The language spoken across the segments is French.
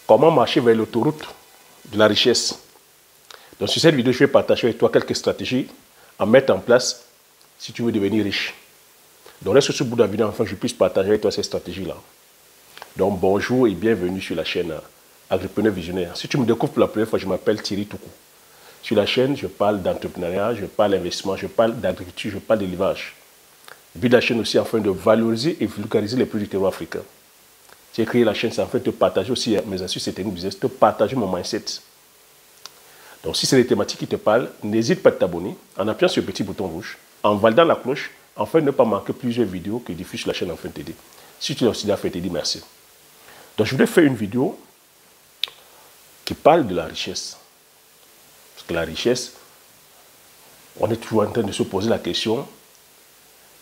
Comment marcher vers l'autoroute de la richesse. Donc sur cette vidéo, je vais partager avec toi quelques stratégies à mettre en place si tu veux devenir riche. Donc reste sur ce bout de la vidéo afin que je puisse partager avec toi ces stratégies-là. Donc bonjour et bienvenue sur la chaîne Agripreneur Visionnaire. Si tu me découvres pour la première fois, je m'appelle Thierry Toukou. Sur la chaîne, je parle d'entrepreneuriat, je parle d'investissement, je parle d'agriculture, je parle d'élevage. Le but de la chaîne aussi afin de valoriser et vulgariser les produits du terroir africain. J'ai créé la chaîne, c'est afin de te partager aussi mes astuces et techniques business, de partager mon mindset. Donc si c'est les thématiques qui te parlent, n'hésite pas à t'abonner en appuyant sur le petit bouton rouge, en validant la cloche, afin de ne pas manquer plusieurs vidéos que diffuse sur la chaîne afin de t'aider. Si tu l'as aussi fait, t'aider, merci. Donc je voulais faire une vidéo qui parle de la richesse. Parce que la richesse, on est toujours en train de se poser la question,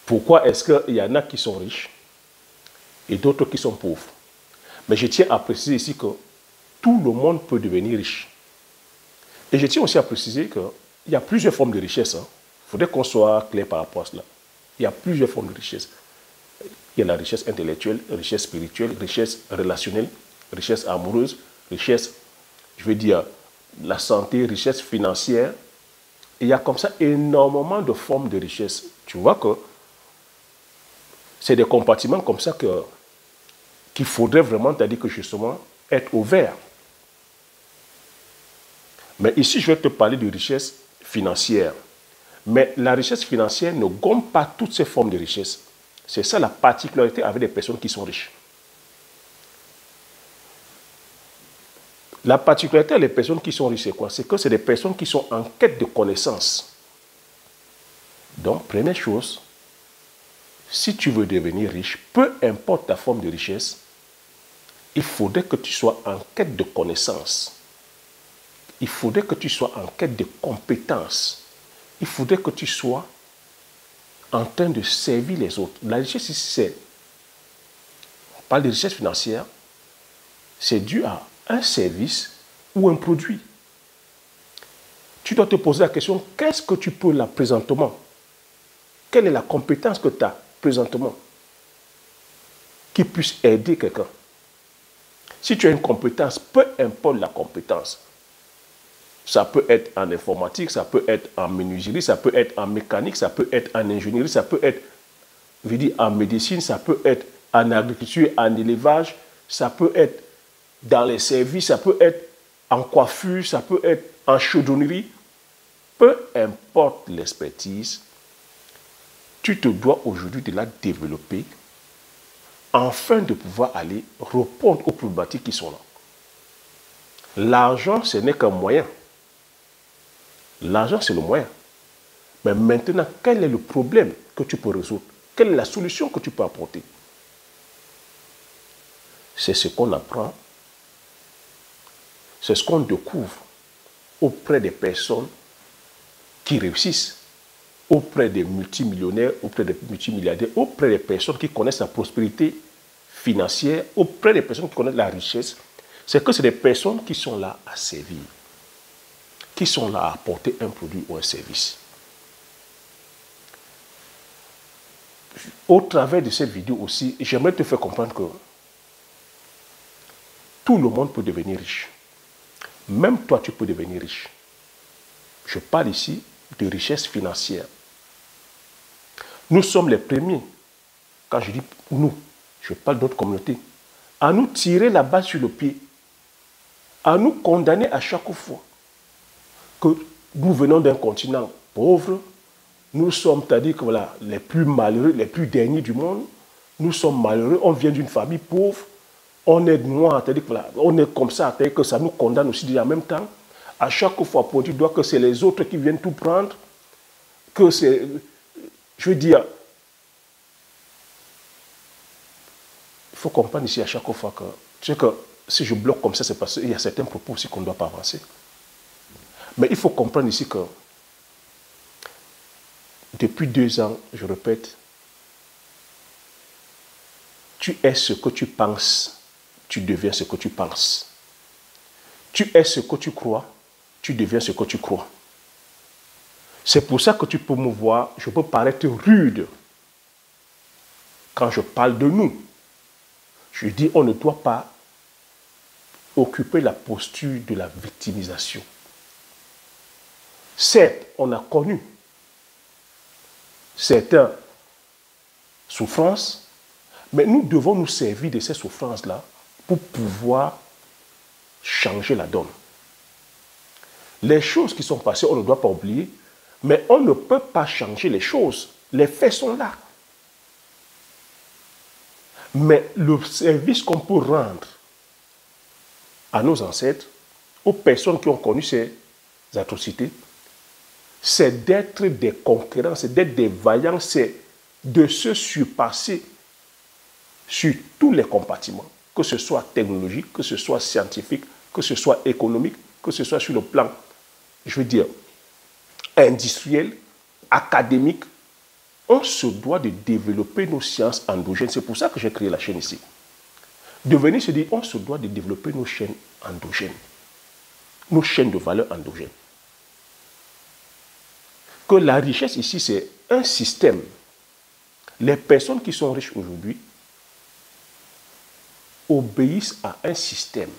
pourquoi est-ce qu'il y en a qui sont riches et d'autres qui sont pauvres? Mais je tiens à préciser ici que tout le monde peut devenir riche. Et je tiens aussi à préciser qu'il y a plusieurs formes de richesse. Il faudrait qu'on soit clair par rapport à cela. Il y a plusieurs formes de richesse. Il y a la richesse intellectuelle, richesse spirituelle, richesse relationnelle, richesse amoureuse, richesse, je veux dire, la santé, richesse financière. Et il y a comme ça énormément de formes de richesse. Tu vois que c'est des compartiments comme ça qu'il faudrait vraiment, c'est-à-dire que justement, être ouvert. Mais ici, je vais te parler de richesse financière. Mais la richesse financière ne gomme pas toutes ces formes de richesse. C'est ça la particularité avec les personnes qui sont riches. La particularité des personnes qui sont riches, c'est quoi? C'est que c'est des personnes qui sont en quête de connaissances. Donc, première chose, si tu veux devenir riche, peu importe ta forme de richesse, il faudrait que tu sois en quête de connaissances. Il faudrait que tu sois en quête de compétences. Il faudrait que tu sois en train de servir les autres. La richesse ici, c'est, on parle de richesse financière, c'est dû à un service ou un produit. Tu dois te poser la question, qu'est-ce que tu peux là présentement? Quelle est la compétence que tu as présentement qui puisse aider quelqu'un? Si tu as une compétence, peu importe la compétence, ça peut être en informatique, ça peut être en menuiserie, ça peut être en mécanique, ça peut être en ingénierie, ça peut être, je veux dire, en médecine, ça peut être en agriculture, en élevage, ça peut être dans les services, ça peut être en coiffure, ça peut être en chaudronnerie. Peu importe l'expertise, tu te dois aujourd'hui de la développer afin de pouvoir aller répondre aux problématiques qui sont là. L'argent, ce n'est qu'un moyen. L'argent, c'est le moyen. Mais maintenant, quel est le problème que tu peux résoudre? Quelle est la solution que tu peux apporter? C'est ce qu'on apprend. C'est ce qu'on découvre auprès des personnes qui réussissent, auprès des multimillionnaires, auprès des multimilliardaires, auprès des personnes qui connaissent la prospérité financière, auprès des personnes qui connaissent la richesse. C'est que c'est des personnes qui sont là à servir, qui sont là à apporter un produit ou un service. Au travers de cette vidéo aussi, j'aimerais te faire comprendre que tout le monde peut devenir riche. Même toi, tu peux devenir riche. Je parle ici de richesse financière. Nous sommes les premiers, quand je dis nous, je parle de notre communauté, à nous tirer la balle sur le pied, à nous condamner à chaque fois que nous venons d'un continent pauvre, nous sommes, c'est-à-dire que voilà, les plus malheureux, les plus derniers du monde, nous sommes malheureux, on vient d'une famille pauvre, on est noir, c'est-à-dire que voilà, on est comme ça, c'est-à-dire que ça nous condamne aussi en même temps. À chaque fois, pour dire que c'est les autres qui viennent tout prendre, que c'est, je veux dire, il faut comprendre ici à chaque fois que, tu sais que si je bloque comme ça, c'est parce qu'il y a certains propos aussi qu'on ne doit pas avancer. Mais il faut comprendre ici que depuis 2 ans, je répète, tu es ce que tu penses, tu deviens ce que tu penses. Tu es ce que tu crois, tu deviens ce que tu crois. C'est pour ça que tu peux me voir, je peux paraître rude quand je parle de nous. Je dis, on ne doit pas occuper la posture de la victimisation. Certes, on a connu certaines souffrances, mais nous devons nous servir de ces souffrances-là pour pouvoir changer la donne. Les choses qui sont passées, on ne doit pas oublier, mais on ne peut pas changer les choses. Les faits sont là. Mais le service qu'on peut rendre à nos ancêtres, aux personnes qui ont connu ces atrocités, c'est d'être des conquérants, c'est d'être des vaillants, c'est de se surpasser sur tous les compartiments, que ce soit technologique, que ce soit scientifique, que ce soit économique, que ce soit sur le plan, je veux dire, industriel, académique. On se doit de développer nos sciences endogènes. C'est pour ça que j'ai créé la chaîne ici. De venir se dire, on se doit de développer nos chaînes endogènes, nos chaînes de valeur endogènes. Que la richesse ici, c'est un système. Les personnes qui sont riches aujourd'hui obéissent à un système.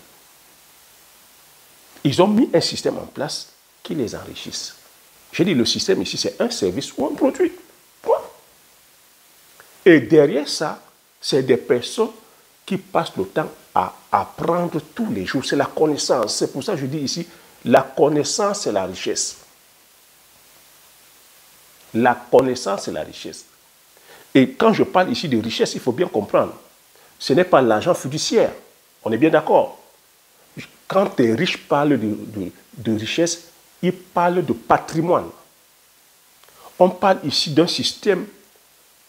Ils ont mis un système en place qui les enrichisse. J'ai dit, le système ici, c'est un service ou un produit. Quoi? Et derrière ça, c'est des personnes qui passent le temps à apprendre tous les jours. C'est la connaissance. C'est pour ça que je dis ici, la connaissance, c'est la richesse. La connaissance, c'est la richesse. Et quand je parle ici de richesse, il faut bien comprendre. Ce n'est pas l'argent fiduciaire. On est bien d'accord. Quand les riches parlent de richesse, ils parlent de patrimoine. On parle ici d'un système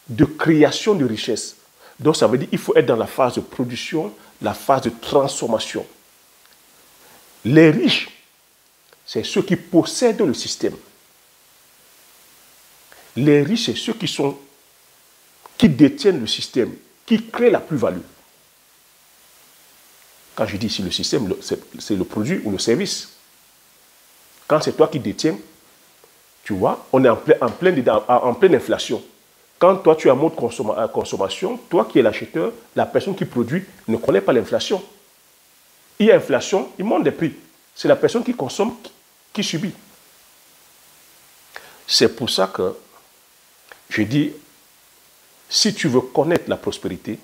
de création de richesse. Donc ça veut dire qu'il faut être dans la phase de production, la phase de transformation. Les riches, c'est ceux qui possèdent le système. Les riches, c'est ceux qui détiennent le système, qui créent la plus-value. Quand je dis ici le système, c'est le produit ou le service. Quand c'est toi qui détiens, tu vois, on est en pleine inflation. Quand toi tu as un mode de consommation, toi qui es l'acheteur, la personne qui produit ne connaît pas l'inflation. Il y a inflation, il monte des prix. C'est la personne qui consomme qui subit. C'est pour ça que je dis, si tu veux connaître la prospérité,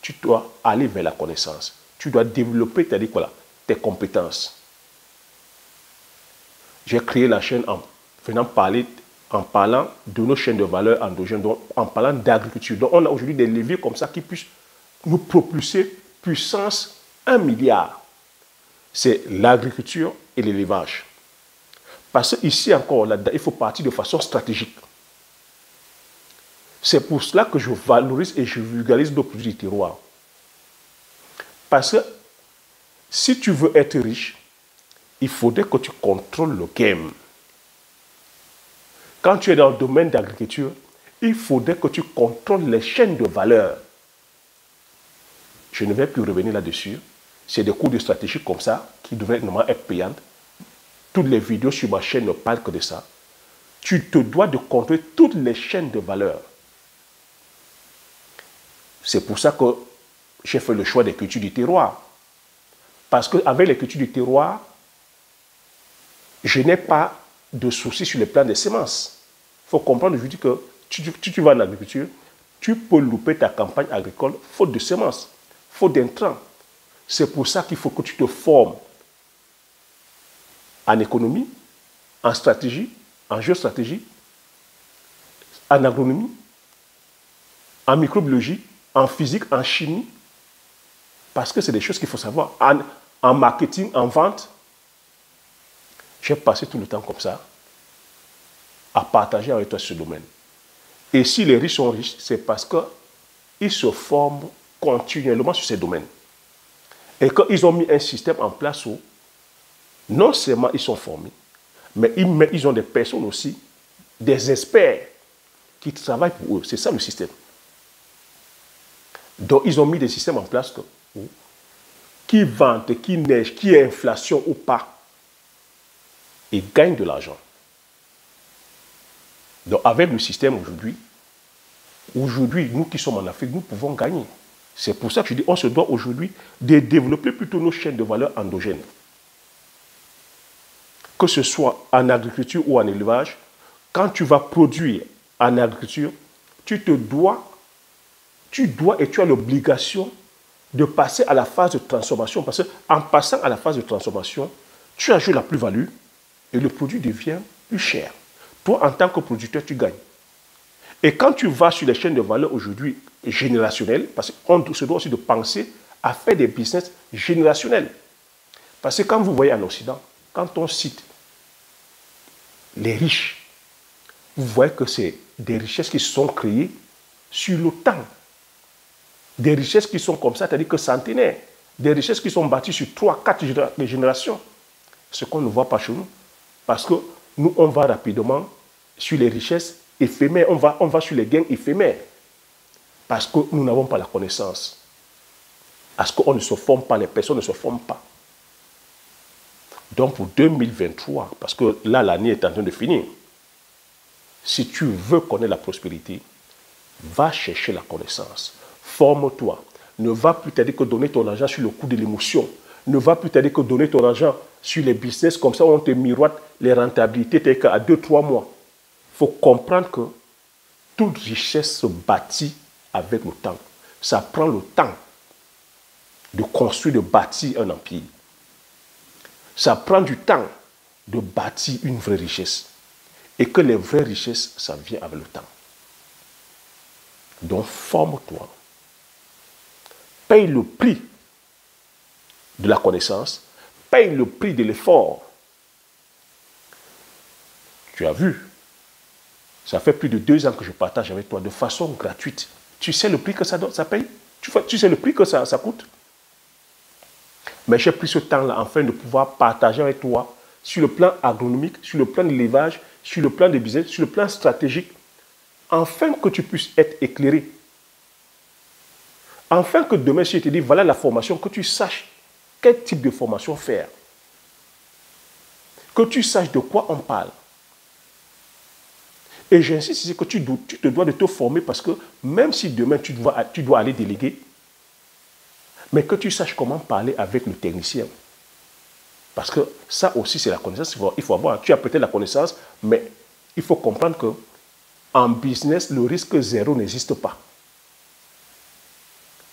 tu dois aller vers la connaissance. Tu dois développer tes compétences. J'ai créé la chaîne en parlant de nos chaînes de valeur endogènes, donc en parlant d'agriculture. Donc on a aujourd'hui des leviers comme ça qui puissent nous propulser puissance 1 milliard. C'est l'agriculture et l'élevage. Parce qu'ici encore, là-dedans, il faut partir de façon stratégique. C'est pour cela que je valorise et je vulgarise nos produits du terroir. Parce que si tu veux être riche, il faudrait que tu contrôles le game. Quand tu es dans le domaine d'agriculture, il faudrait que tu contrôles les chaînes de valeur. Je ne vais plus revenir là-dessus. C'est des cours de stratégie comme ça qui devraient normalement être payantes. Toutes les vidéos sur ma chaîne ne parlent que de ça. Tu te dois de contrôler toutes les chaînes de valeur. C'est pour ça que j'ai fait le choix des cultures du terroir. Parce qu'avec les cultures du terroir, je n'ai pas de soucis sur le plan des semences. Il faut comprendre aujourd'hui que tu vas en agriculture, tu peux louper ta campagne agricole faute de semences, faute d'intrants. C'est pour ça qu'il faut que tu te formes en économie, en stratégie, en géostratégie, en agronomie, en microbiologie, en physique, en chimie, parce que c'est des choses qu'il faut savoir. En marketing, en vente, j'ai passé tout le temps comme ça à partager avec toi ce domaine. Et si les riches sont riches, c'est parce qu'ils se forment continuellement sur ces domaines. Et qu'ils ont mis un système en place où non seulement ils sont formés, mais ils ont des personnes aussi, des experts qui travaillent pour eux. C'est ça le système. Donc ils ont mis des systèmes en place qui vente, qui neige, qui ait inflation ou pas, ils gagnent de l'argent. Donc avec le système aujourd'hui, nous qui sommes en Afrique, nous pouvons gagner. C'est pour ça que je dis, on se doit aujourd'hui de développer plutôt nos chaînes de valeur endogènes. Que ce soit en agriculture ou en élevage, quand tu vas produire en agriculture, tu dois et tu as l'obligation de passer à la phase de transformation. Parce qu'en passant à la phase de transformation, tu ajoutes la plus-value et le produit devient plus cher. Toi, en tant que producteur, tu gagnes. Et quand tu vas sur les chaînes de valeur aujourd'hui générationnelles, parce qu'on se doit aussi de penser à faire des business générationnels. Parce que quand vous voyez en Occident, quand on cite les riches, vous voyez que c'est des richesses qui sont créées sur le temps. Des richesses qui sont comme ça, c'est-à-dire que centenaires. Des richesses qui sont bâties sur 3, 4 générations. Ce qu'on ne voit pas chez nous. Parce que nous, on va rapidement sur les richesses éphémères. On va sur les gains éphémères. Parce que nous n'avons pas la connaissance. Parce qu'on ne se forme pas, les personnes ne se forment pas. Donc pour 2023, parce que là, l'année est en train de finir, si tu veux connaître la prospérité, va chercher la connaissance. Forme-toi. Ne va plus t'aider que donner ton argent sur le coup de l'émotion. Ne va plus t'aider que donner ton argent sur les business comme ça où on te miroite les rentabilités telles qu'à 2-3 mois. Il faut comprendre que toute richesse se bâtit avec le temps. Ça prend le temps de construire, de bâtir un empire. Ça prend du temps de bâtir une vraie richesse. Et que les vraies richesses, ça vient avec le temps. Donc, forme-toi. Paye le prix de la connaissance. Paye le prix de l'effort. Tu as vu, ça fait plus de 2 ans que je partage avec toi de façon gratuite. Tu sais le prix que ça paye? Tu sais le prix que ça coûte? Mais j'ai pris ce temps-là afin de pouvoir partager avec toi sur le plan agronomique, sur le plan de l'élevage, sur le plan des business, sur le plan stratégique, afin que tu puisses être éclairé. Afin que demain, si je te dis, voilà la formation, que tu saches quel type de formation faire. Que tu saches de quoi on parle. Et j'insiste ici que tu te dois de te former parce que même si demain tu dois aller déléguer, mais que tu saches comment parler avec le technicien. Parce que ça aussi, c'est la connaissance. Il faut avoir. Tu as peut-être la connaissance, mais il faut comprendre que en business, le risque zéro n'existe pas.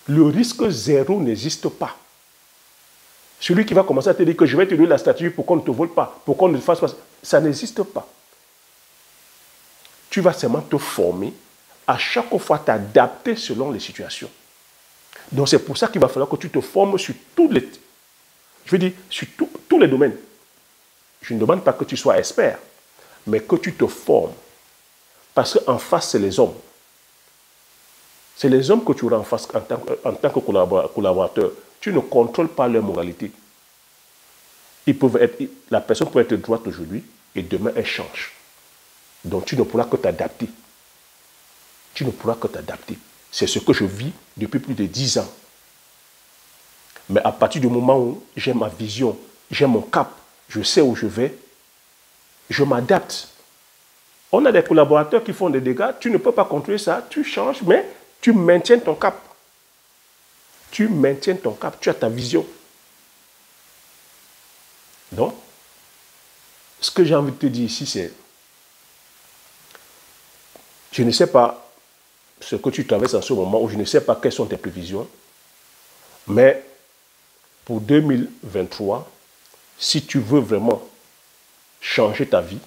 Le risque zéro n'existe pas. Celui qui va commencer à te dire que je vais te donner la stratégie pour qu'on ne te vole pas, pour qu'on ne fasse pas, ça n'existe pas. Tu vas seulement te former, à chaque fois t'adapter selon les situations. Donc c'est pour ça qu'il va falloir que tu te formes sur tous les domaines. Je ne demande pas que tu sois expert, mais que tu te formes. Parce qu'en face, c'est les hommes. C'est les hommes que tu auras en face en tant que collaborateur. Tu ne contrôles pas leur moralité. La personne peut être droite aujourd'hui et demain elle change. Donc tu ne pourras que t'adapter. Tu ne pourras que t'adapter. C'est ce que je vis depuis plus de 10 ans. Mais à partir du moment où j'ai ma vision, j'ai mon cap, je sais où je vais, je m'adapte. On a des collaborateurs qui font des dégâts, tu ne peux pas contrôler ça, tu changes, mais tu maintiens ton cap. Tu maintiens ton cap, tu as ta vision. Donc, ce que j'ai envie de te dire ici, c'est, je ne sais pas ce que tu traverses en ce moment, ou je ne sais pas quelles sont tes prévisions, mais pour 2023, si tu veux vraiment changer ta vie,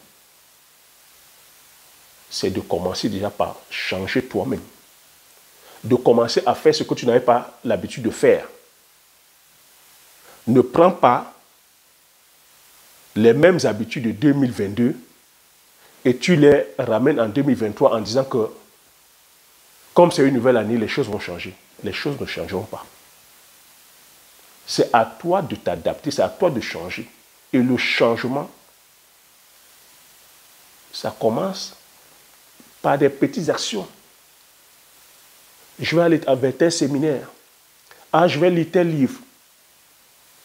c'est de commencer déjà par changer toi-même. De commencer à faire ce que tu n'avais pas l'habitude de faire. Ne prends pas les mêmes habitudes de 2022 et tu les ramènes en 2023 en disant que comme c'est une nouvelle année, les choses vont changer. Les choses ne changeront pas. C'est à toi de t'adapter, c'est à toi de changer. Et le changement, ça commence par des petites actions. Je vais aller vers tel séminaire. Ah, je vais lire tel livre.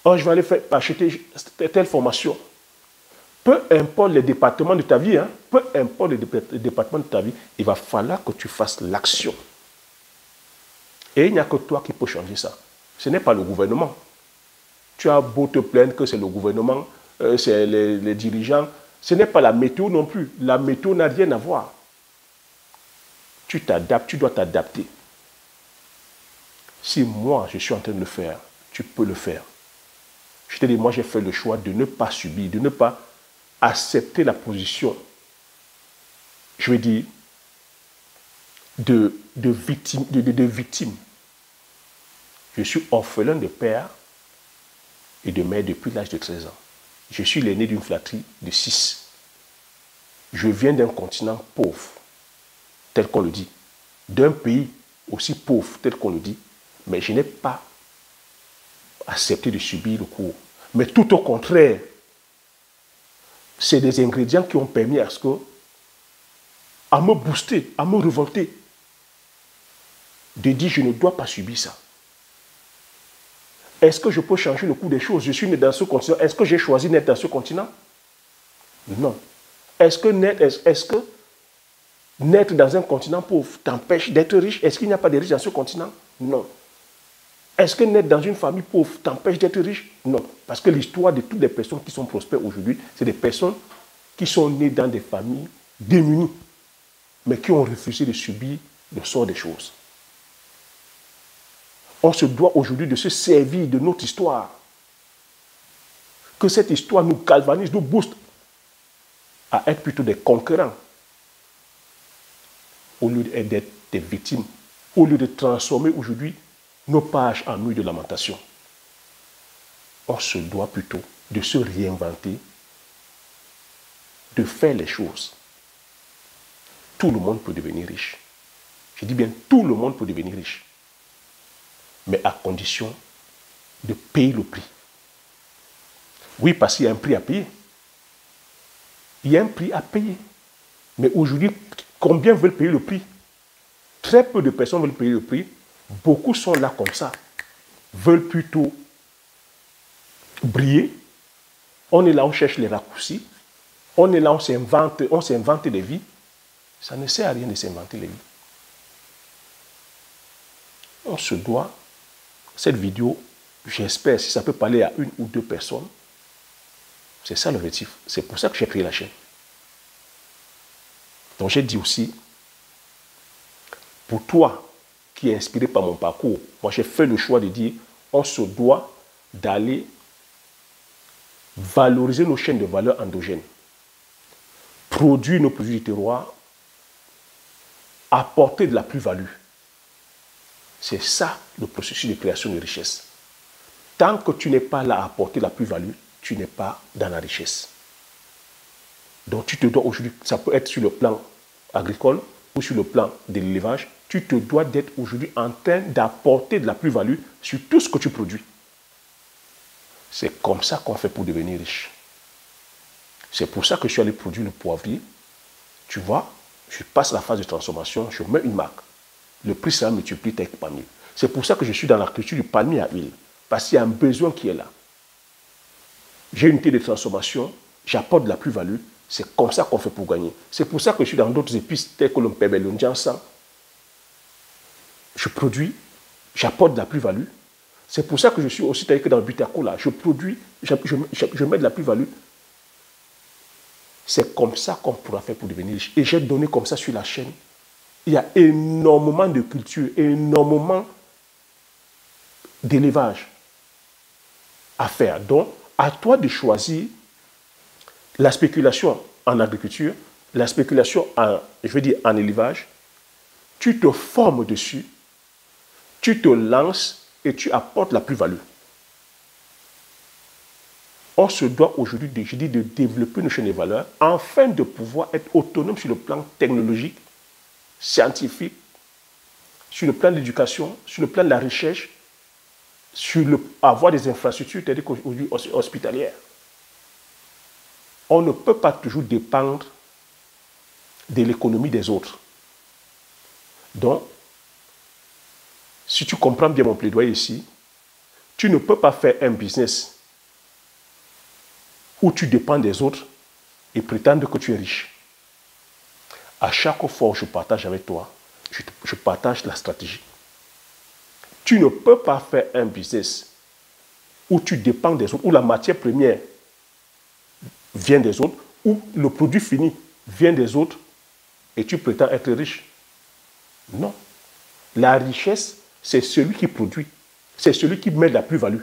Ah, je vais aller acheter telle formation. Peu importe les départements de ta vie, peu importe les départements de ta vie, il va falloir que tu fasses l'action. Et il n'y a que toi qui peux changer ça. Ce n'est pas le gouvernement. Tu as beau te plaindre que c'est le gouvernement, c'est les dirigeants. Ce n'est pas la météo non plus. La météo n'a rien à voir. Tu t'adaptes, tu dois t'adapter. Si moi, je suis en train de le faire, tu peux le faire. Je te dis, moi, j'ai fait le choix de ne pas subir, de ne pas accepter la position, je veux dire, de victime. Je suis orphelin de père et de mère depuis l'âge de 13 ans. Je suis l'aîné d'une fratrie de 6. Je viens d'un continent pauvre, tel qu'on le dit, d'un pays aussi pauvre, tel qu'on le dit, mais je n'ai pas accepté de subir le cours. Mais tout au contraire, c'est des ingrédients qui ont permis à me booster, à me révolter, de dire je ne dois pas subir ça. Est-ce que je peux changer le cours des choses? Je suis né dans ce continent. Est-ce que j'ai choisi d'être dans ce continent? Non. Est-ce que naître dans un continent pauvre t'empêche d'être riche? Est-ce qu'il n'y a pas de riches dans ce continent? Non. Est-ce que naître dans une famille pauvre t'empêche d'être riche? Non. Parce que l'histoire de toutes les personnes qui sont prospères aujourd'hui, c'est des personnes qui sont nées dans des familles démunies, mais qui ont refusé de subir le sort des choses. On se doit aujourd'hui de se servir de notre histoire. Que cette histoire nous galvanise, nous booste à être plutôt des conquérants au lieu d'être des victimes, au lieu de transformer aujourd'hui nos pages en nuit de lamentation. On se doit plutôt de se réinventer, de faire les choses. Tout le monde peut devenir riche. Je dis bien tout le monde peut devenir riche. Mais à condition de payer le prix. Oui, parce qu'il y a un prix à payer. Il y a un prix à payer. Mais aujourd'hui, combien veulent payer le prix? Très peu de personnes veulent payer le prix. Beaucoup sont là comme ça. Veulent plutôt briller. On est là, on cherche les raccourcis. On est là, on s'invente des vies. Ça ne sert à rien de s'inventer les vies. On se doit, cette vidéo, j'espère, si ça peut parler à une ou deux personnes, c'est ça l'objectif. C'est pour ça que j'ai créé la chaîne. Donc j'ai dit aussi, pour toi qui est inspiré par mon parcours, moi j'ai fait le choix de dire, on se doit d'aller valoriser nos chaînes de valeur endogènes, produire nos produits du terroir, apporter de la plus-value. C'est ça le processus de création de richesse. Tant que tu n'es pas là à apporter la plus-value, tu n'es pas dans la richesse. Donc tu te dois aujourd'hui, ça peut être sur le plan agricole ou sur le plan de l'élevage, tu te dois d'être aujourd'hui en train d'apporter de la plus-value sur tout ce que tu produis. C'est comme ça qu'on fait pour devenir riche. C'est pour ça que je suis allé produire le poivrier. Tu vois, je passe la phase de transformation, je mets une marque. Le prix sera multiplié par 1000. C'est pour ça que je suis dans la culture du palmier à huile. Parce qu'il y a un besoin qui est là. J'ai une unité de transformation, j'apporte de la plus-value. C'est comme ça qu'on fait pour gagner. C'est pour ça que je suis dans d'autres épices telles que le pébé, le njansan. Je produis, j'apporte de la plus-value. C'est pour ça que je suis aussi tel que dans le butacola. Je produis, je mets de la plus-value. C'est comme ça qu'on pourra faire pour devenir riche. Et j'ai donné comme ça sur la chaîne. Il y a énormément de culture, énormément d'élevage à faire. Donc, à toi de choisir la spéculation en agriculture, la spéculation en élevage. Tu te formes dessus, tu te lances et tu apportes la plus-value. On se doit aujourd'hui, de développer nos chaînes de valeur afin de pouvoir être autonome sur le plan technologique, scientifique, sur le plan de l'éducation, sur le plan de la recherche, avoir des infrastructures telles qu'aujourd'hui hospitalières. On ne peut pas toujours dépendre de l'économie des autres. Donc, si tu comprends bien mon plaidoyer ici, tu ne peux pas faire un business où tu dépends des autres et prétendre que tu es riche. À chaque fois où je partage avec toi, je partage la stratégie. Tu ne peux pas faire un business où tu dépends des autres, où la matière première vient des autres, où le produit fini vient des autres, et tu prétends être riche. Non. La richesse, c'est celui qui produit. C'est celui qui met de la plus-value.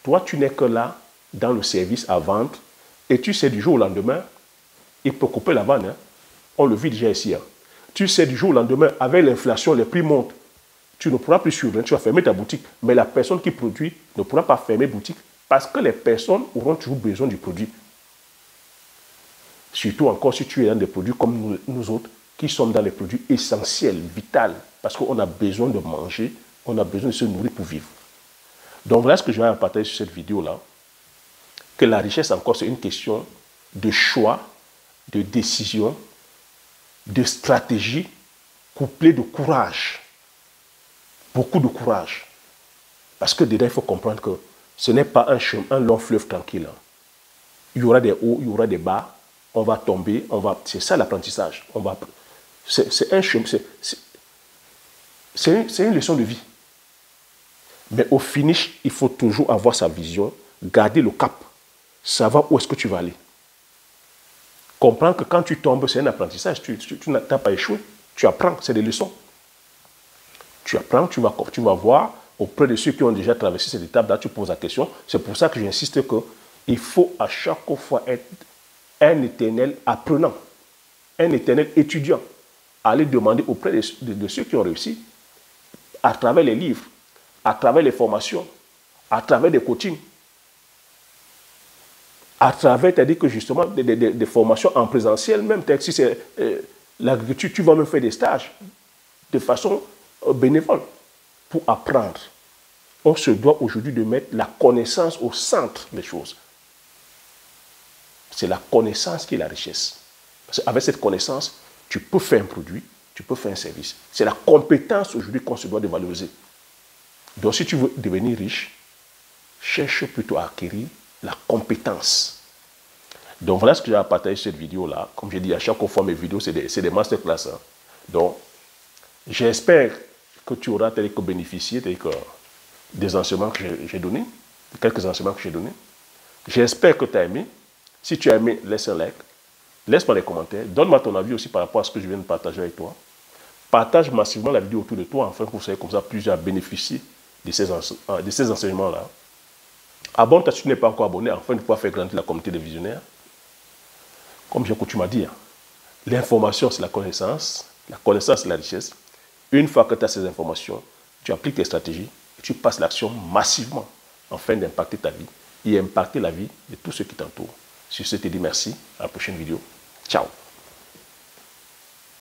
Toi, tu n'es que là, dans le service à vendre, et tu sais du jour au lendemain, il peut couper la vanne. Hein. On le vit déjà ici. Hein. Tu sais du jour au lendemain, avec l'inflation, les prix montent. Tu ne pourras plus suivre, tu vas fermer ta boutique. Mais la personne qui produit ne pourra pas fermer boutique parce que les personnes auront toujours besoin du produit. Surtout encore si tu es dans des produits comme nous autres, qui sommes dans les produits essentiels, vitaux, parce qu'on a besoin de manger, on a besoin de se nourrir pour vivre. Donc voilà ce que je vais partager sur cette vidéo-là. Que la richesse encore, c'est une question de choix, de décision, de stratégie, couplée de courage. Beaucoup de courage. Parce que dedans, il faut comprendre que ce n'est pas un long fleuve tranquille. Il y aura des hauts, il y aura des bas. On va tomber, c'est ça l'apprentissage. C'est un chemin, c'est une leçon de vie. Mais au finish, il faut toujours avoir sa vision, garder le cap, savoir où est-ce que tu vas aller. Comprendre que quand tu tombes, c'est un apprentissage. Tu n'as pas échoué. Tu apprends, c'est des leçons. Tu apprends, tu vas voir auprès de ceux qui ont déjà traversé cette étape-là, tu poses la question. C'est pour ça que j'insiste qu'il faut à chaque fois être un éternel apprenant, un éternel étudiant. Aller demander auprès de ceux qui ont réussi, à travers les livres, à travers les formations, à travers des coachings, à travers, c'est-à-dire que justement, des formations en présentiel, même si c'est l'agriculture, tu vas même faire des stages de façon bénévole pour apprendre. On se doit aujourd'hui de mettre la connaissance au centre des choses. C'est la connaissance qui est la richesse. Parce qu'avec cette connaissance, tu peux faire un produit, tu peux faire un service. C'est la compétence aujourd'hui qu'on se doit de valoriser. Donc si tu veux devenir riche, cherche plutôt à acquérir la compétence. Donc voilà ce que j'ai à partager cette vidéo-là. Comme j'ai dit, à chaque fois mes vidéos, c'est des masterclass. Hein. Donc, j'espère que tu auras bénéficié des enseignements que j'ai donnés, quelques enseignements que j'ai donnés. J'espère que tu as aimé. Si tu as aimé, laisse un like. Laisse-moi des commentaires. Donne-moi ton avis aussi par rapport à ce que je viens de partager avec toi. Partage massivement la vidéo autour de toi, afin que vous soyez comme ça plusieurs à bénéficier de ces enseignements-là. Abonne-toi si tu n'es pas encore abonné, afin de pouvoir faire grandir la communauté des visionnaires. Comme j'ai coutume à dire, l'information, c'est la connaissance. La connaissance, c'est la richesse. Une fois que tu as ces informations, tu appliques tes stratégies et tu passes l'action massivement afin d'impacter ta vie et impacter la vie de tous ceux qui t'entourent. Sur ce, je te dis merci. À la prochaine vidéo. Ciao.